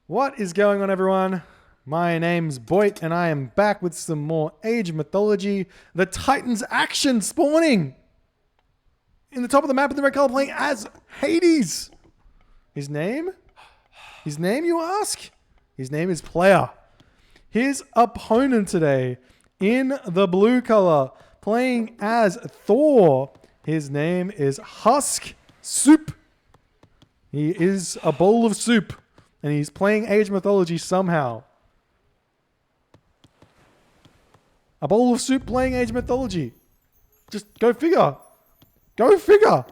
What is going on, everyone? My name's Boit, and I am back with some more Age of Mythology. The Titans action spawning in the top of the map in the red color, playing as Hades. His name? His name, you ask? His name is Player. His opponent today in the blue color, playing as Thor. His name is Husk Soup. He is a bowl of soup, and he's playing Age Mythology somehow. A bowl of soup playing Age Mythology. Just go figure. Go figure.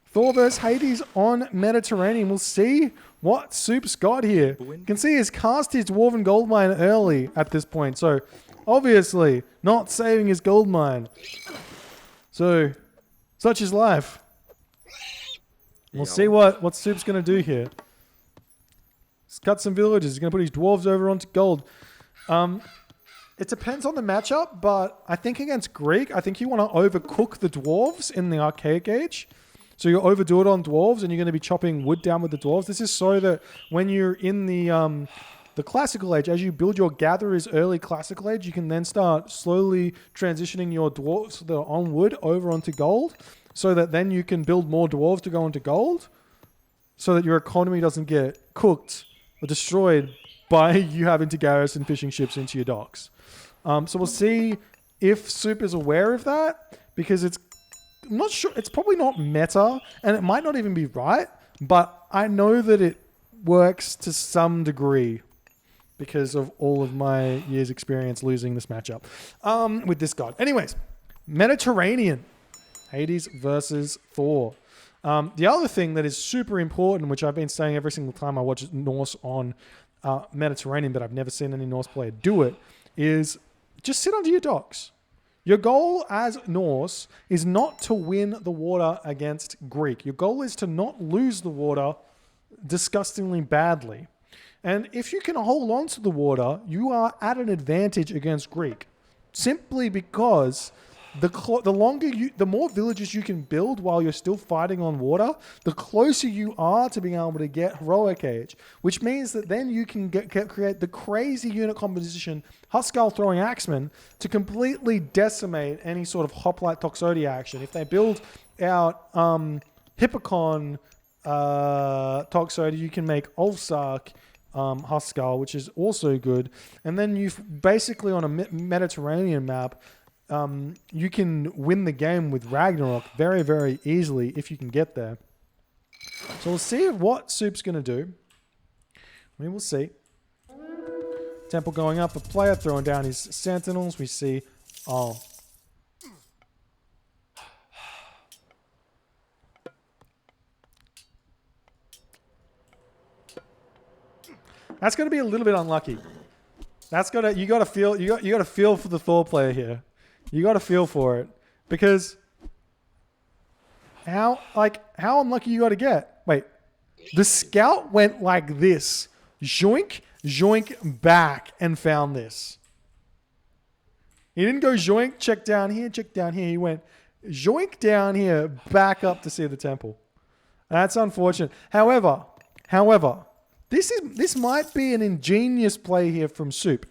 Thor versus Hades on Mediterranean. We'll see what Soup's got here. You can see he's cast his Dwarven Goldmine early at this point. So, obviously, not saving his Goldmine. So, such is life. We'll see what Soup's going to do here. He's cut some villages. He's going to put his dwarves over onto gold. It depends on the matchup, but I think against Greek, I think you want to overcook the dwarves in the archaic age. So you overdo it on dwarves, and you're going to be chopping wood down with the dwarves. This is so that when you're in the classical age, as you build your gatherers early classical age, you can then start slowly transitioning your dwarves that are on wood over onto gold, so that then you can build more dwarves to go into gold, so that your economy doesn't get cooked or destroyed by you having to garrison fishing ships into your docks. So we'll see if Soup is aware of that, because I'm not sure, it's probably not meta, and it might not even be right, but I know that it works to some degree because of all of my years' experience losing this matchup with this god. Anyways, Mediterranean. Hades versus Thor. The other thing that is super important, which I've been saying every single time I watch Norse on Mediterranean, but I've never seen any Norse player do it, is just sit under your docks. Your goal as Norse is not to win the water against Greek. Your goal is to not lose the water disgustingly badly. And if you can hold on to the water, you are at an advantage against Greek. Simply because the more villages you can build while you're still fighting on water, the closer you are to being able to get heroic age, which means that then you can create the crazy unit composition, Huskal throwing axemen, to completely decimate any sort of hoplite Toxodia action. If they build out Hippocon Toxodia, you can make Ulfsark Huskal, which is also good. And then you've basically on a Mediterranean map, you can win the game with Ragnarok very, very easily if you can get there. So we'll see what Soup's going to do. We will see. Temple going up, a player throwing down his sentinels. We see, oh. That's going to be a little bit unlucky. That's got to, you got to feel for the Thor player here. You got to feel for it, because how unlucky you got to get. Wait, the scout went like this, joink, joink back, and found this. He didn't go joink, check down here, check down here. He went joink down here, back up to see the temple. That's unfortunate. However, this might be an ingenious play here from Soup.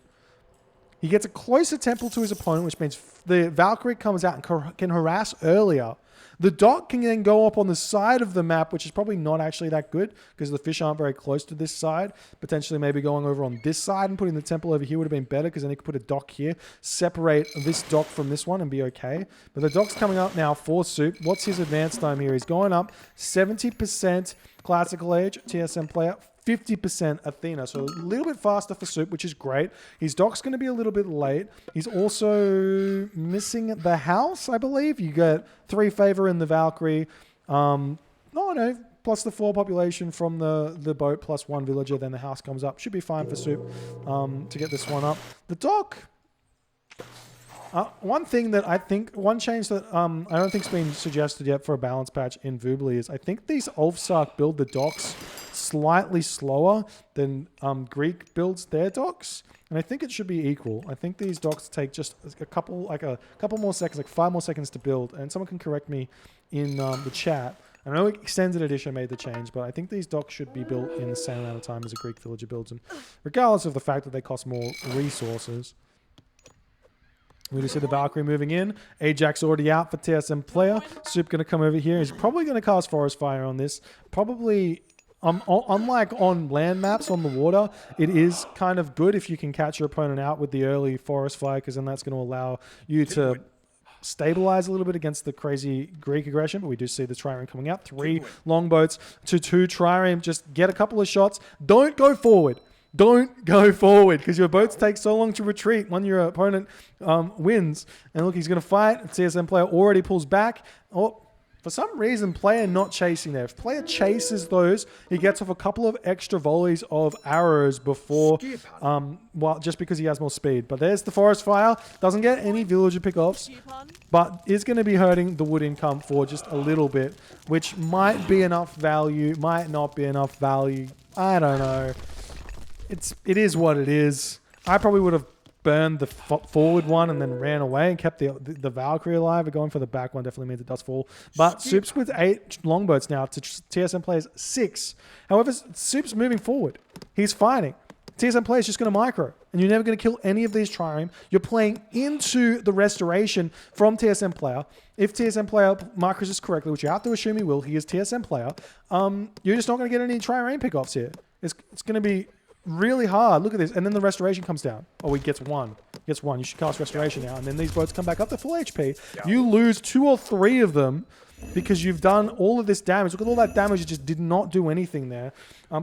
He gets a closer temple to his opponent, which means the Valkyrie comes out and can harass earlier. The dock can then go up on the side of the map, which is probably not actually that good because the fish aren't very close to this side. Potentially maybe going over on this side and putting the temple over here would have been better, because then he could put a dock here, separate this dock from this one and be okay. But the dock's coming up now for Soup. What's his advance time here? He's going up 70% classical age, TSM player, 50% Athena, so a little bit faster for Soup, which is great. His dock's going to be a little bit late. He's also missing the house, I believe. You get 3 favor in the Valkyrie. Plus the 4 population from the boat, plus 1 villager, then the house comes up. Should be fine for Soup to get this one up. The dock... one change that I don't think's been suggested yet for a balance patch in Voobly is I think these Ulfsark build the docks slightly slower than Greek builds their docks, and I think it should be equal. I think these docks take just a couple more seconds, like 5 more seconds to build, and someone can correct me in the chat. I know Extended Edition made the change, but I think these docks should be built in the same amount of time as a Greek villager builds them, regardless of the fact that they cost more resources. We just see the Valkyrie moving in. Ajax already out for TSM player. Suppe going to come over here. He's probably going to cast Forest Fire on this. Probably, unlike on land maps on the water, it is kind of good if you can catch your opponent out with the early Forest Fire, because then that's going to allow you to stabilize a little bit against the crazy Greek aggression. But we do see the trireme coming out. 3 longboats to 2 trireme. Just get a couple of shots. Don't go forward. Don't go forward, because your boats take so long to retreat when your opponent wins. And look, he's going to fight. TSM player already pulls back. Oh, for some reason, player not chasing there. If player chases those, he gets off a couple of extra volleys of arrows before, well, just because he has more speed. But there's the Forest Fire. Doesn't get any villager pickoffs, but is going to be hurting the wood income for just a little bit, which might be enough value, might not be enough value. I don't know. It is what it is. I probably would have burned the forward one and then ran away and kept the Valkyrie alive. But going for the back one definitely means it does fall. But Suppe's with 8 longboats now to TSM players 6. However, Suppe's moving forward. He's fighting. TSM player's just going to micro. And you're never going to kill any of these trireme. You're playing into the restoration from TSM player. If TSM player micros this correctly, which you have to assume he will, he is TSM player, you're just not going to get any trireme pickoffs here. It's going to be really hard. Look at this. And then the restoration comes down. Oh, he gets 1. Gets 1. You should cast restoration now. And then these boats come back up to full HP. You lose 2 or 3 of them because you've done all of this damage. Look at all that damage. It just did not do anything there.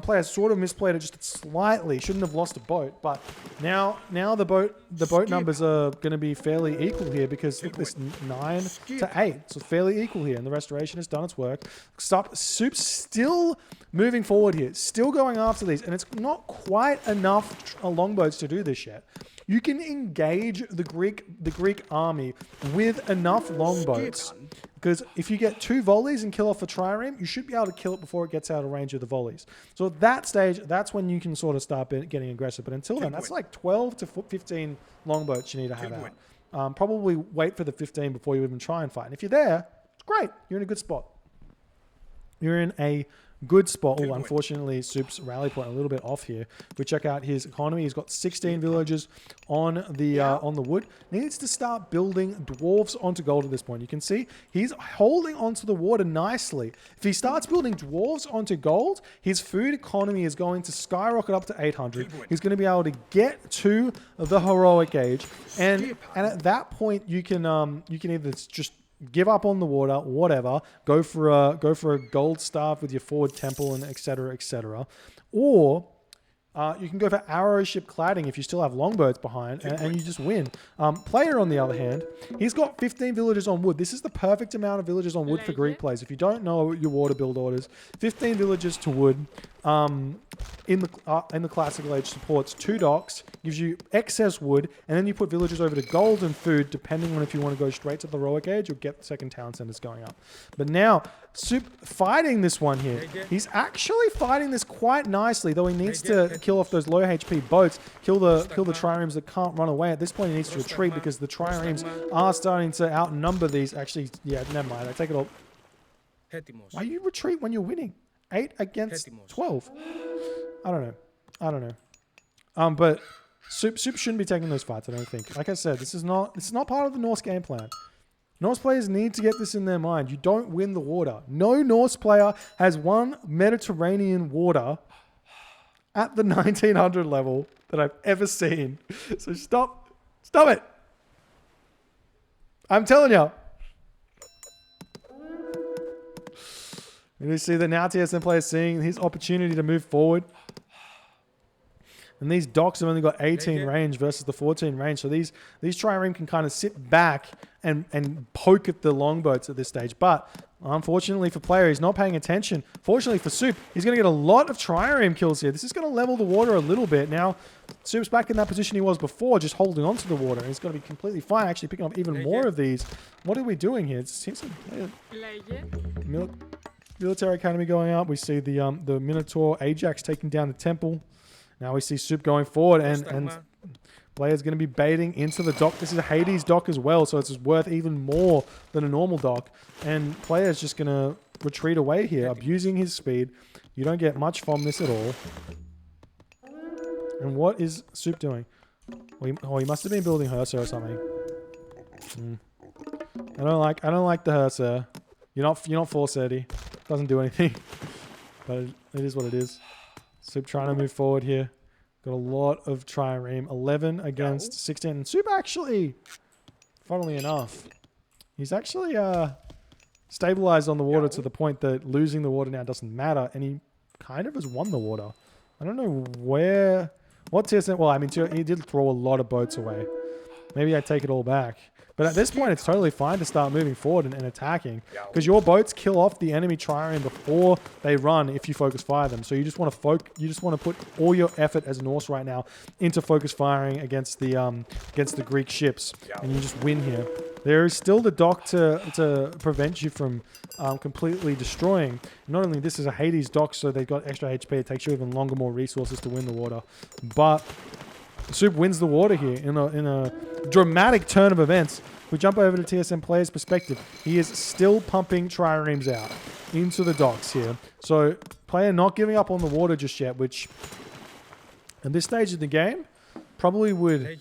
Player sort of misplayed it just slightly. Shouldn't have lost a boat. But now the boat numbers are going to be fairly equal here, because look, this 9 to 8. So fairly equal here. And the restoration has done its work. Suppe's still moving forward here. Still going after these. And it's not quite enough longboats to do this yet. You can engage the Greek army with enough longboats, because if you get 2 volleys and kill off a trireme, you should be able to kill it before it gets out of range of the volleys. So at that stage, that's when you can sort of start getting aggressive. But until then, that's like 12 to 15 longboats you need to have out. Probably wait for the 15 before you even try and fight. And if you're there, it's great. You're in a good spot. You're in a good spot. Oh, unfortunately, Suppe's rally point a little bit off here. If we check out his economy, he's got 16 villagers on the wood. Needs to start building dwarves onto gold at this point. You can see he's holding onto the water nicely. If he starts building dwarves onto gold, his food economy is going to skyrocket up to 800. He's going to be able to get to the heroic age, and at that point you can either just give up on the water, whatever. Go for a gold staff with your forward temple and etc. Or you can go for arrow ship cladding if you still have longboats behind, and you just win. Player, on the other hand, he's got 15 villagers on wood. This is the perfect amount of villagers on wood for Greek players. If you don't know your water build orders, 15 villagers to wood in the classical age supports 2 docks, gives you excess wood, and then you put villagers over to gold and food, depending on if you want to go straight to the heroic age or get the second town centers going up. But now, Suppe fighting this one here. He's actually fighting this quite nicely, though he needs to kill off those low HP boats, kill the triremes that can't run away. At this point, he needs to retreat because the triremes are starting to outnumber these. Actually, yeah, never mind. I take it all. Why you retreat when you're winning? 8 against 12. I don't know. But Suppe shouldn't be taking those fights, I don't think. Like I said, this is not part of the Norse game plan. Norse players need to get this in their mind. You don't win the water. No Norse player has won Mediterranean water at the 1900 level that I've ever seen. So stop it. I'm telling you. And you see that now TSM player is seeing his opportunity to move forward. And these docks have only got 18 range versus the 14 range. So these trireme can kind of sit back and poke at the longboats at this stage. But unfortunately for player, he's not paying attention. Fortunately for Suppe, he's going to get a lot of trireme kills here. This is going to level the water a little bit. Now, Suppe's back in that position he was before, just holding on to the water. And he's going to be completely fine, actually picking up even more of these. What are we doing here? It seems like military academy going up. We see the Minotaur Ajax taking down the temple. Now we see Suppe going forward, and player's going to be baiting into the dock. This is a Hades dock as well, so it's worth even more than a normal dock. And player's just going to retreat away here, abusing his speed. You don't get much from this at all. And what is Soup doing? Oh, he must have been building Hersa or something. I don't like the Hersa. You're not force Eddie. Doesn't do anything. But it is what it is. Soup trying to move forward here. Got a lot of trireme. 11 against 16. And Soup actually, funnily enough, he's actually stabilized on the water to the point that losing the water now doesn't matter. And he kind of has won the water. I don't know what TSM... Well, I mean, he did throw a lot of boats away. Maybe I take it all back. But at this point, it's totally fine to start moving forward and attacking. Because your boats kill off the enemy trireme before they run if you focus fire them. So you just want to put all your effort as Norse right now into focus firing against the Greek ships. And you just win here. There is still the dock to prevent you from completely destroying. Not only this is a Hades dock, so they've got extra HP. It takes you even longer, more resources to win the water. But Soup wins the water here in a dramatic turn of events. We jump over to TSM player's perspective. He is still pumping triremes out into the docks here. So player not giving up on the water just yet, which at this stage of the game probably would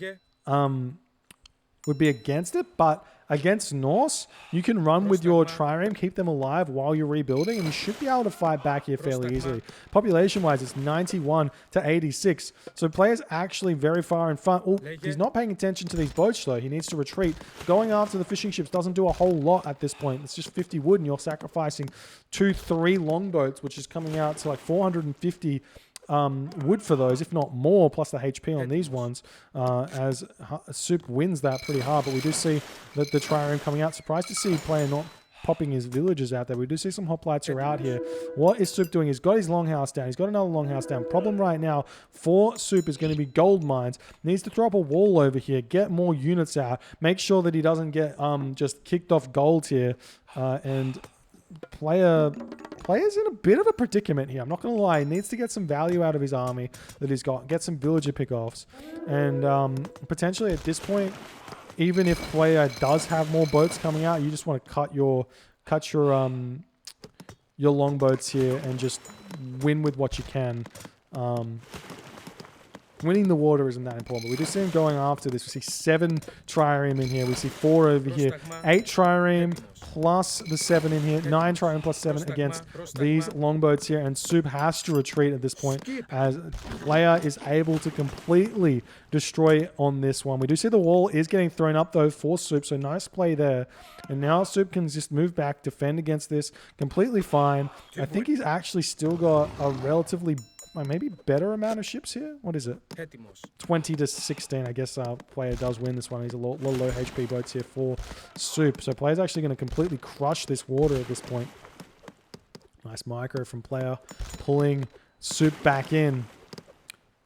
be against it, but against Norse, you can run with your trireme, keep them alive while you're rebuilding, and you should be able to fight back here fairly easily. Population-wise, it's 91 to 86, so players actually very far in front. Oh, he's not paying attention to these boats, though. He needs to retreat. Going after the fishing ships doesn't do a whole lot at this point. It's just 50 wood, and you're sacrificing 2-3 longboats, which is coming out to like 450 wood for those, if not more, plus the HP on these ones, as Soup wins that pretty hard. But we do see that the trireme coming out. Surprised to see player not popping his villagers out there. We do see some hoplites are out here. What is Soup doing? He's got his longhouse down. He's got another longhouse down. Problem right now for Soup is going to be gold mines. Needs to throw up a wall over here, get more units out, make sure that he doesn't get just kicked off gold here, and player's in a bit of a predicament here. I'm not going to lie. He needs to get some value out of his army that he's got. Get some villager pickoffs. And potentially at this point, even if player does have more boats coming out, you just want to cut your longboats here and just win with what you can. Winning the water isn't that important. But we do see him going after this. We see 7 trireme in here. We see 4 over here. 8 trireme plus the 7 in here. 9 trireme plus 7 against these longboats here. And Soup has to retreat at this point as player is able to completely destroy on this one. We do see the wall is getting thrown up though for Soup. So nice play there. And now Soup can just move back, defend against this. Completely fine. I think he's actually still got a relatively maybe better amount of ships here. What is it? 20 to 16. I guess player does win this one. He's a lot low HP boats here for Soup. So player's actually going to completely crush this water at this point. Nice micro from player, pulling Soup back in.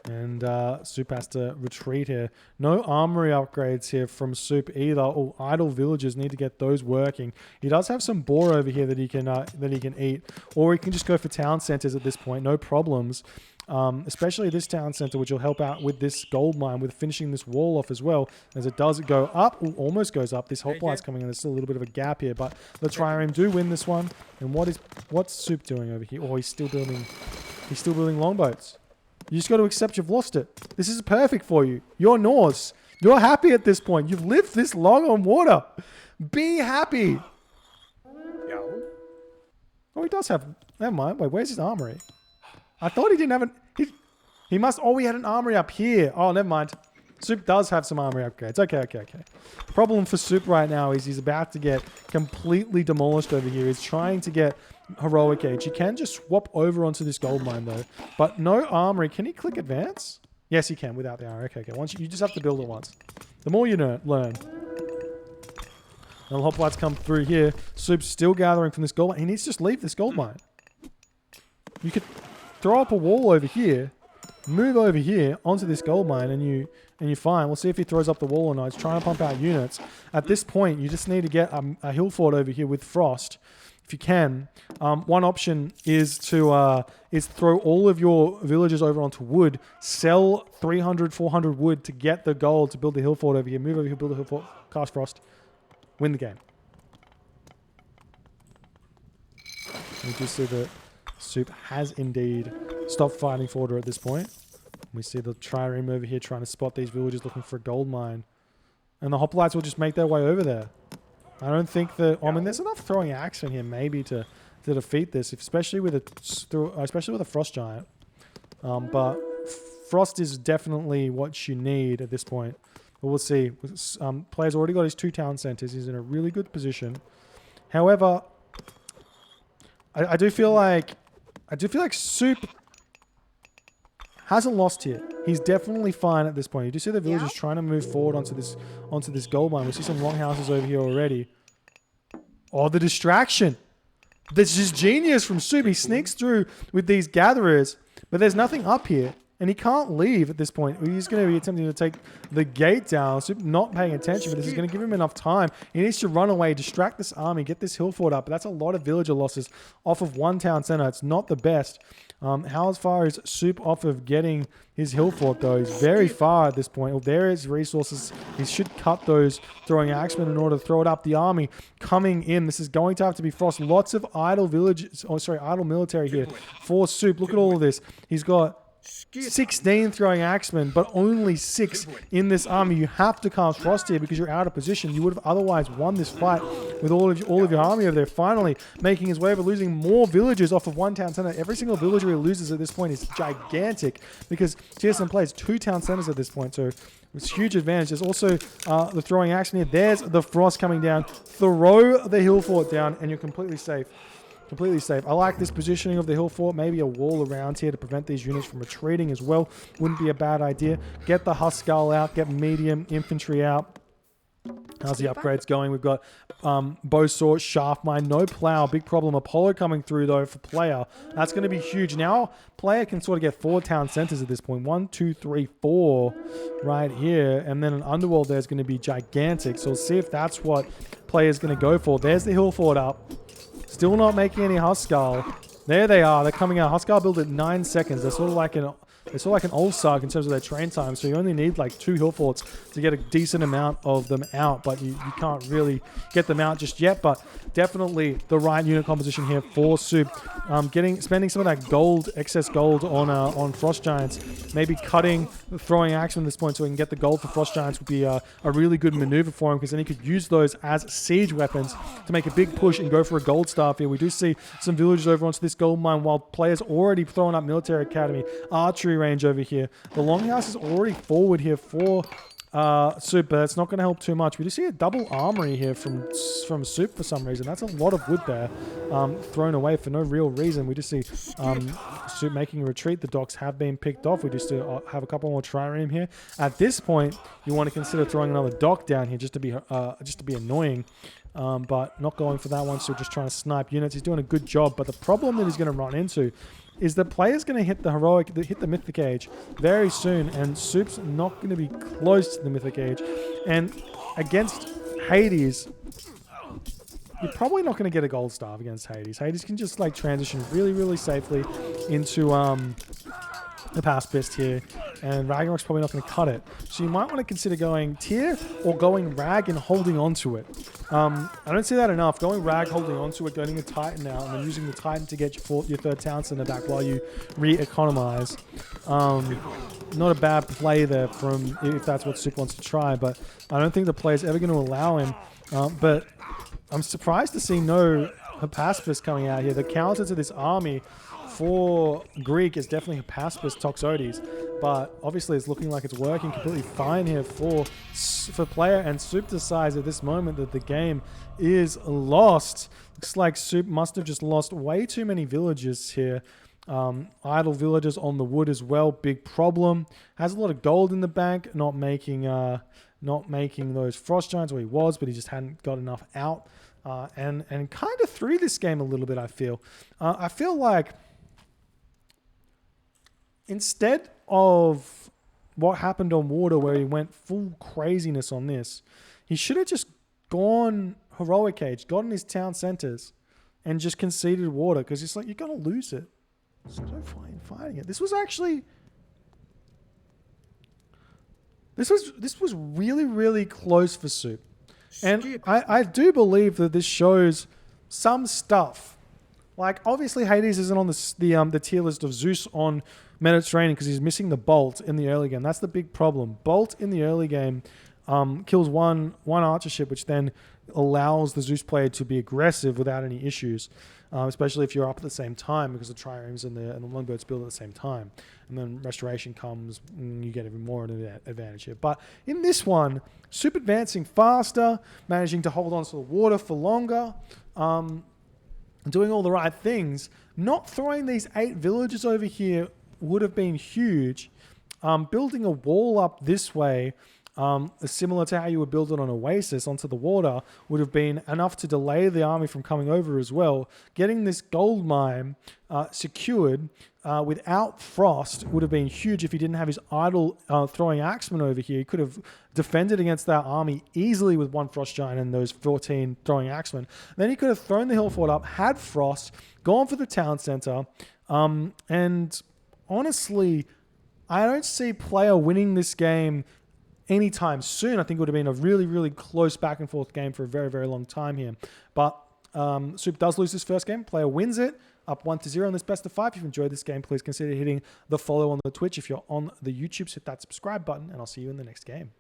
And Soup has to retreat here. No armory upgrades here from Soup either. Oh, idle villagers, need to get those working. He does have some boar over here that he can eat, or he can just go for town centers at this point. No problems. Especially this town center, which will help out with this gold mine, with finishing this wall off as well. As it does go up, ooh, almost goes up. This hoplite's coming in. There's still a little bit of a gap here, but the trireme do win this one. And what's Soup doing over here? Oh, he's still building longboats. You just got to accept you've lost it. This is perfect for you. You're Norse. You're happy at this point. You've lived this long on water. Be happy. Oh, he does have... Never mind. Wait, where's his armory? I thought he didn't have an... He must... Oh, we had an armory up here. Oh, never mind. Soup does have some armory upgrades. Okay. Problem for Soup right now is he's about to get completely demolished over here. He's trying to get heroic age. He can just swap over onto this gold mine though, but no armory. Can he click advance? Yes, he can without the armory. Okay. Once you just have to build it once. The more you learn. Now the hoplites come through here. Soup's still gathering from this gold mine. He needs to just leave this gold mine. You could throw up a wall over here, move over here onto this gold mine, and you're fine. We'll see if he throws up the wall or not. He's trying to pump out units. At this point, you just need to get a hill fort over here with frost, if you can. One option is to throw all of your villagers over onto wood, sell 300, 400 wood to get the gold to build the hill fort over here. Move over here, build a hill fort, cast frost, win the game. We do see that Soup has indeed stopped fighting for order at this point. We see the trireme over here trying to spot these villagers looking for a gold mine. And the hoplites will just make their way over there. I don't think that... I mean, there's enough throwing axe in here maybe to defeat this, especially with a frost giant. But frost is definitely what you need at this point. But we'll see. Player's already got his 2 town centers. He's in a really good position. However, I do feel like Soup hasn't lost here. He's definitely fine at this point. You do see the villagers trying to move forward onto this gold mine. We see some longhouses over here already. Oh, the distraction. This is genius from Soup. He sneaks through with these gatherers, but there's nothing up here. And he can't leave at this point. He's going to be attempting to take the gate down. Soup not paying attention, but this is going to give him enough time. He needs to run away, distract this army, get this hill fort up. But that's a lot of villager losses off of 1 town center. It's not the best. How far is Soup off of getting his hill fort, though? He's very far at this point. Well, there is resources. He should cut those throwing axemen in order to throw it up. The army coming in. This is going to have to be Frost. Lots of idle idle military here for Soup. Look at all of this. He's got 16 throwing axemen, but only 6 in this army. You have to cast Frost here because you're out of position. You would have otherwise won this fight with all of your army over there. Finally making his way over, losing more villagers off of 1 town center. Every single villager he loses at this point is gigantic because TSM plays 2 town centers at this point, so it's a huge advantage. There's also the throwing axemen here. There's the Frost coming down. Throw the hill fort down and you're completely safe. Completely safe. I like this positioning of the hill fort. Maybe a wall around here to prevent these units from retreating as well. Wouldn't be a bad idea. Get the Huskal out. Get medium infantry out. How's the upgrades going? We've got bow sword, shaft mine, no plow. Big problem. Apollo coming through though for player. That's going to be huge. Now player can sort of get 4 town centers at this point. 1, 2, 3, 4 right here. And then an underworld there is going to be gigantic. So we'll see if that's what player's going to go for. There's the hill fort up. Still not making any Huskal. There they are. They're coming out. Huskal build at 9 seconds. They're sort of like an old Sark in terms of their train time. So you only need like 2 hill forts to get a decent amount of them out. But you can't really get them out just yet. But definitely the right unit composition here for Soup. Spending some of that gold, excess gold on Frost Giants. Maybe cutting the throwing axemen at this point so he can get the gold for Frost Giants would be a really good maneuver for him because then he could use those as siege weapons to make a big push and go for a gold staff here. We do see some villagers over onto this gold mine while players already throwing up military academy, archery range over here. The longhouse is already forward here for Soup, but it's not going to help too much. We do see a double armory here from Soup for some reason. That's a lot of wood there thrown away for no real reason. We just see Soup making a retreat. The docks have been picked off. We just have a couple more trireme here. At this point, you want to consider throwing another dock down here just to be annoying. But not going for that one, so just trying to snipe units. He's doing a good job, but the problem that he's going to run into is the player's going to hit the Mythic Age very soon, and Soup's not going to be close to the Mythic Age. And against Hades, you're probably not going to get a gold staff against Hades. Hades can just like transition really, really safely into the pacifist here, and Ragnarok's probably not going to cut it. So you might want to consider going tier or going Rag and holding on to it. I don't see that enough. Going Rag, holding on to it, getting a Titan out, and then using the Titan to get your 3rd town center back while you re-economize. Not a bad play there from if that's what Soup wants to try, but I don't think the player's ever going to allow him. But I'm surprised to see no pacifist coming out here. The counter to this army for Greek is definitely Hippaspis Toxotes, but obviously it's looking like it's working completely fine here for player, and Soup decides at this moment that the game is lost. Looks like Soup must have just lost way too many villagers here. Idle villagers on the wood as well, big problem. Has a lot of gold in the bank, not making those frost giants, or he was, but he just hadn't got enough out, and kind of threw this game a little bit. I feel like instead of what happened on water where he went full craziness on this, he should have just gone heroic age, gotten his town centers, and just conceded water, because it's like, you're going to lose it. So no point fighting it. This was really, really close for Soup. And I do believe that this shows some stuff Like, obviously, Hades isn't on the tier list of Zeus on Mediterranean because he's missing the Bolt in the early game. That's the big problem. Bolt in the early game kills one archer ship, which then allows the Zeus player to be aggressive without any issues, especially if you're up at the same time because the triremes and the longboats build at the same time. And then restoration comes, and you get even more of an advantage here. But in this one, Suppe advancing faster, managing to hold on to the water for longer, doing all the right things. Not throwing these 8 villages over here would have been huge. Building a wall up this way, similar to how you would build it on Oasis onto the water, would have been enough to delay the army from coming over as well. Getting this gold mine secured without Frost would have been huge if he didn't have his idle throwing axemen over here. He could have defended against that army easily with 1 Frost Giant and those 14 throwing axemen. Then he could have thrown the hill fort up, had Frost, gone for the town center, and honestly, I don't see player winning this game anytime soon. I think it would have been a really, really close back and forth game for a very, very long time here. But Suppe does lose this first game. Player wins it, up 1-0 in this best of 5. If you've enjoyed this game, please consider hitting the follow on the Twitch. If you're on the YouTube, hit that subscribe button, and I'll see you in the next game.